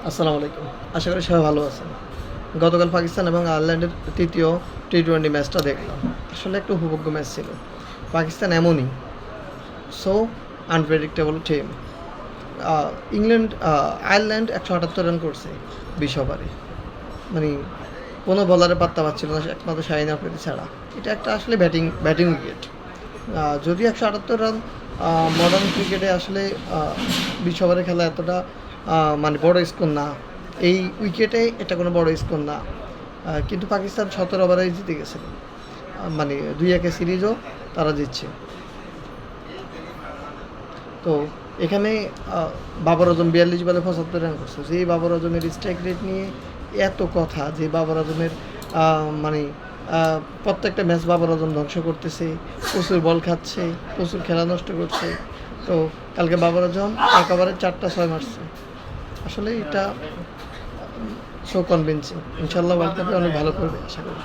আসসালামু আলাইকুম। আশা করি সবাই ভালো আছেন। গতকাল পাকিস্তান এবং আয়ারল্যান্ডের তৃতীয় টি-20 ম্যাচটা দেখলাম। আসলে একটা উপভোগ্য ম্যাচ ছিল। পাকিস্তান এমনই so unpredictable team. Ireland ১৭৮ run করছে ২০ ওভারে। মানে কোনো বলারের পাত্তা পাচ্ছিল না একমাত্র শাহিন আফ্রিদি ছাড়া। এটা একটা আসলে ব্যাটিং উইকেট। যদি ১৭৮ রান মডার্ন ক্রিকেটে আসলে ২০ ওভারে খেলা এতটা মানে বড় স্কোর না। এই উইকেটে এটা কোনো বড় স্কোর না। কিন্তু পাকিস্তান ১৭ ওভারেই জিতে গেছিল। মানে ২-১ সিরিজও তারা জিতছে। তো এখানে বাবর আজম ৪২ বলে ৭৫ রান করছে। যে বাবর আজমের স্ট্রাইক রেট নিয়ে এত কথা, যে বাবর আজমের মানে প্রত্যেকটা ম্যাচ বাবর আজম ধ্বংস করতেছে, প্রচুর বল খাচ্ছে, প্রচুর খেলা নষ্ট করছে। তো কালকে বাবর আজম এক ওভারে ৪টা ৬ মারছে। আসলে এটা সো কনভিনসিং। ইনশাল্লাহ ওয়ার্ল্ড কাপে অনেক ভালো করবে আশা করি।